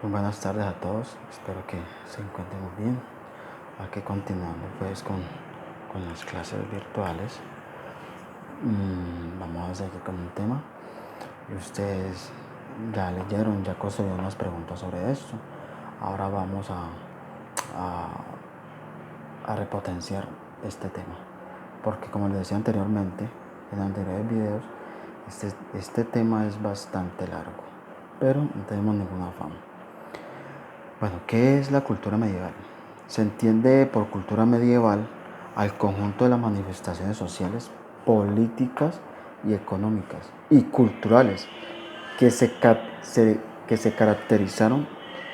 Muy buenas tardes a todos, espero que se encuentren muy bien. Aquí continuando pues con las clases virtuales. Vamos a seguir con un tema. Y ustedes ya leyeron, ya construyeron unas preguntas sobre esto. Ahora vamos a repotenciar este tema. Porque como les decía anteriormente, en anteriores videos, este tema es bastante largo. Pero no tenemos ningún afán. Bueno, ¿qué es la cultura medieval? Se entiende por cultura medieval al conjunto de las manifestaciones sociales, políticas y económicas y culturales que se caracterizaron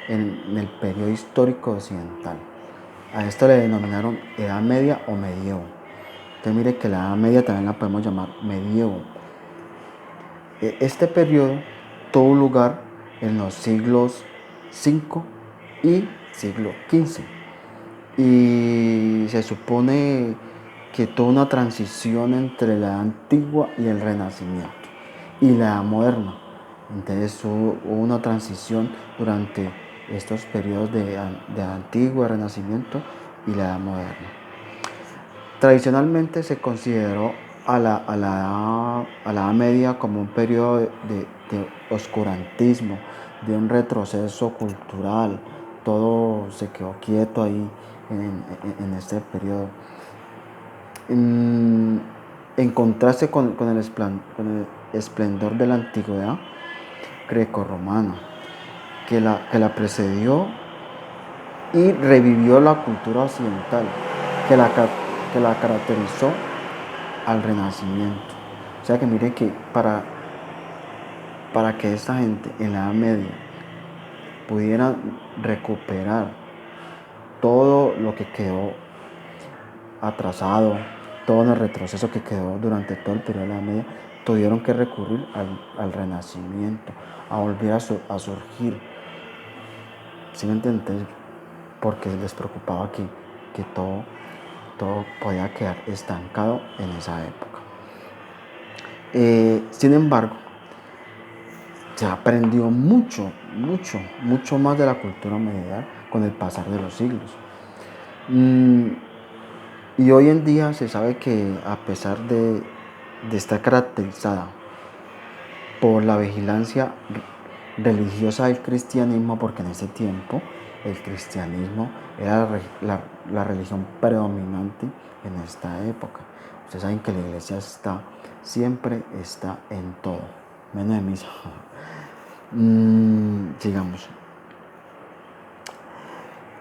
en el periodo histórico occidental. A esto le denominaron Edad Media o Medievo. Entonces mire que la Edad Media también la podemos llamar Medievo. Este periodo tuvo lugar en los siglos V y siglo XV y se supone que tuvo una transición entre la antigua y el Renacimiento y la moderna. Entonces hubo una transición durante estos periodos de antigua, Renacimiento y la edad moderna. Tradicionalmente se consideró a la Edad Media como un periodo de oscurantismo, de un retroceso cultural. Todo se quedó quieto ahí en este periodo. En contraste con el esplendor de la antigüedad grecorromana, que la precedió y revivió la cultura occidental, que la caracterizó al Renacimiento. O sea que mire que para que esta gente en la Edad Media pudiera recuperar todo lo que quedó atrasado, todo el retroceso que quedó durante todo el periodo de la Edad Media, tuvieron que recurrir al Renacimiento, a volver a surgir. ¿Sí me entiendes? Porque les preocupaba que todo podía quedar estancado en esa época. Sin embargo, se aprendió mucho más de la cultura medieval con el pasar de los siglos. Y hoy en día se sabe que a pesar de estar caracterizada por la vigilancia religiosa del cristianismo, porque en ese tiempo el cristianismo era la religión predominante en esta época. Ustedes saben que la iglesia siempre está en todo, menos en misa. Sigamos.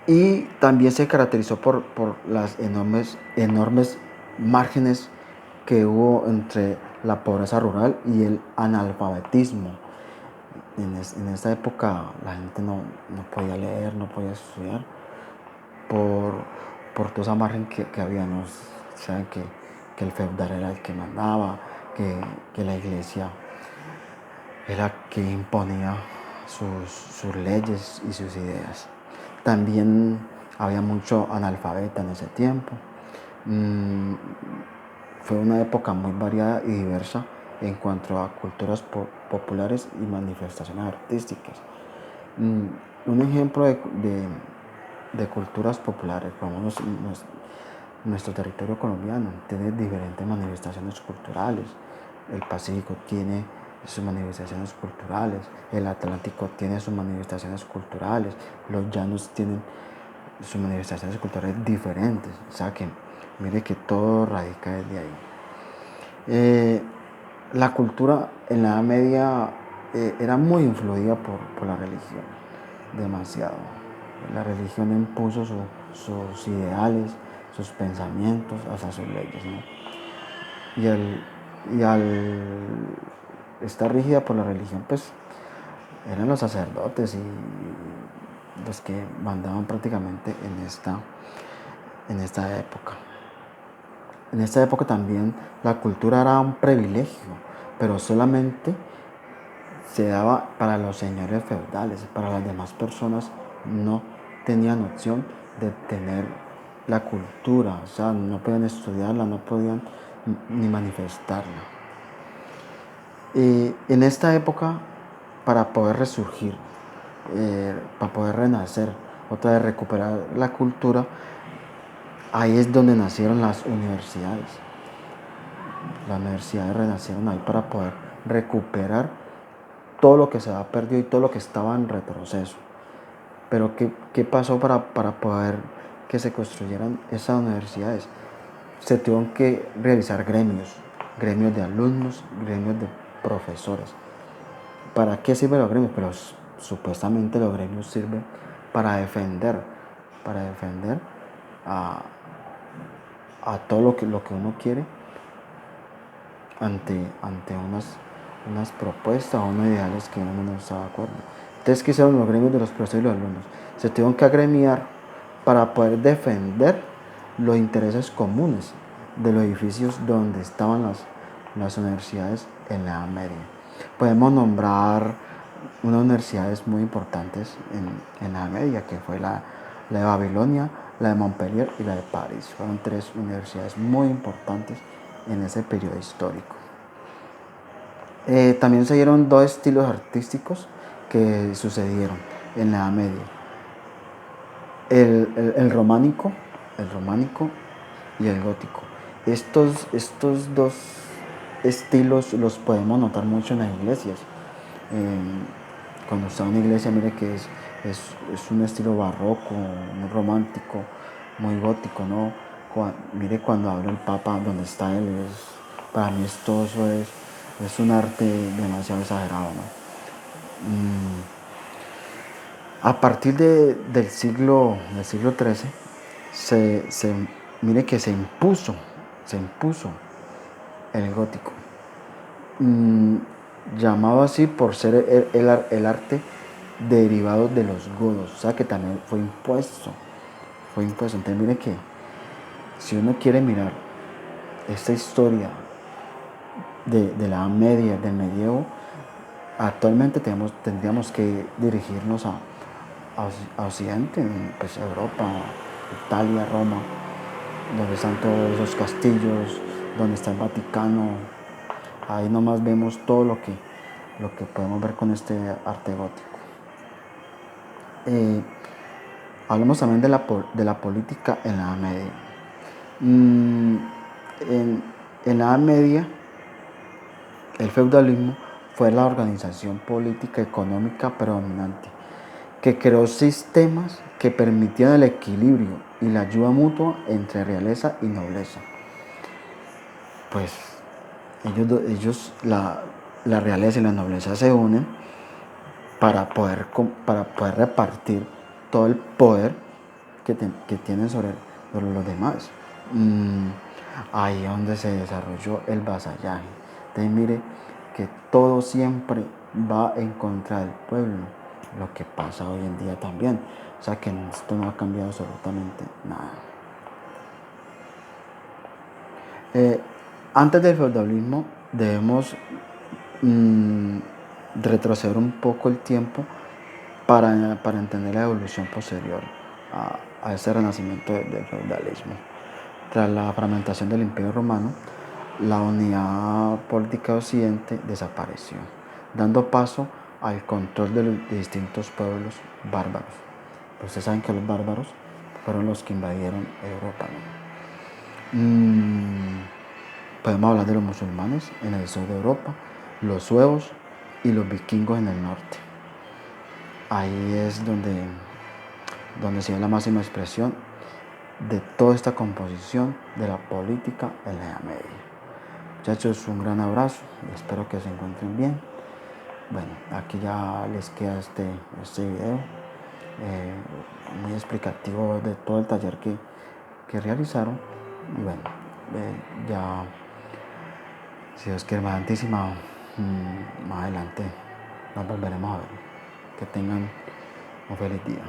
Y también se caracterizó por las enormes márgenes que hubo entre la pobreza rural y el analfabetismo. En esta época la gente no podía leer, no podía estudiar por toda esa margen que había. ¿No? Saben que el feudal era el que mandaba, que la iglesia era que imponía sus leyes y sus ideas. También había mucho analfabeta en ese tiempo. Fue una época muy variada y diversa en cuanto a culturas populares y manifestaciones artísticas. Un ejemplo de culturas populares, como nuestro territorio colombiano, tiene diferentes manifestaciones culturales. El Pacífico tiene sus manifestaciones culturales, el Atlántico tiene sus manifestaciones culturales, los llanos tienen sus manifestaciones culturales diferentes. O sea que mire que todo radica desde ahí. La cultura en la Edad Media era muy influida por la religión, demasiado. La religión impuso sus ideales, sus pensamientos, hasta sus leyes, ¿no? Y al estar rígida por la religión, pues eran los sacerdotes y los que mandaban prácticamente en esta época. En esta época también la cultura era un privilegio, pero solamente se daba para los señores feudales. Para las demás personas no tenían opción de tener la cultura, o sea, no podían estudiarla, no podían ni manifestarla. En esta época, para poder resurgir para poder renacer, otra vez recuperar la cultura. Ahí es donde nacieron las universidades. Las universidades renacieron ahí para poder recuperar todo lo que se había perdido y todo lo que estaba en retroceso. Pero ¿qué pasó para poder que se construyeran esas universidades? Se tuvieron que realizar gremios de alumnos, gremios de profesores. ¿Para qué sirven los gremios? Pero supuestamente los gremios sirven para defender a, a todo lo que uno quiere ante unas propuestas o unos ideales que uno no está de acuerdo. Entonces, ¿qué hicieron los gremios de los profesores y los alumnos? Se tuvieron que agremiar para poder defender los intereses comunes de los edificios donde estaban las universidades en la Edad Media. Podemos nombrar unas universidades muy importantes en la Edad Media, que fue la de Babilonia, la de Montpellier y la de París. Fueron 3 universidades muy importantes en ese periodo histórico. También se dieron 2 estilos artísticos que sucedieron en la Edad Media. El románico y el gótico. Estos 2 estilos los podemos notar mucho en las iglesias. Cuando está en una iglesia, mire que es un estilo barroco, muy romántico, muy gótico, ¿no? Mire cuando habla el Papa, donde está él, para mí todo eso es un arte demasiado exagerado, ¿no? A partir del siglo XIII, mire que se impuso el gótico. Llamado así por ser el arte derivado de los godos, o sea que también fue impuesto. Entonces mire que si uno quiere mirar esta historia de la Edad Media, del medievo, actualmente tendríamos que dirigirnos a Occidente, pues Europa, Italia, Roma, donde están todos esos castillos, donde está el Vaticano. Ahí nomás vemos todo lo que podemos ver con este arte gótico. Hablamos también de la política en la Edad Media. En la Edad Media, el feudalismo fue la organización política y económica predominante, que creó sistemas que permitían el equilibrio y la ayuda mutua entre realeza y nobleza. Pues ellos la realeza y la nobleza se unen para poder repartir todo el poder que tienen sobre los demás. Ahí es donde se desarrolló el vasallaje. Entonces mire que todo siempre va en contra del pueblo, lo que pasa hoy en día también. O sea que esto no ha cambiado absolutamente nada. Antes del feudalismo debemos retroceder un poco el tiempo para entender la evolución posterior a ese renacimiento del feudalismo. Tras la fragmentación del Imperio Romano, la unidad política de Occidente desapareció, dando paso al control de distintos pueblos bárbaros. Pues ustedes saben que los bárbaros fueron los que invadieron Europa, ¿no? Podemos hablar de los musulmanes en el sur de Europa, los suevos y los vikingos en el norte. Ahí es donde se ve la máxima expresión de toda esta composición de la política en la Edad Media. Muchachos, un gran abrazo y espero que se encuentren bien. Bueno, aquí ya les queda este video muy explicativo de todo el taller que realizaron. Y bueno, ya, si Dios quiere, más adelante nos volveremos a ver. Que tengan un feliz día.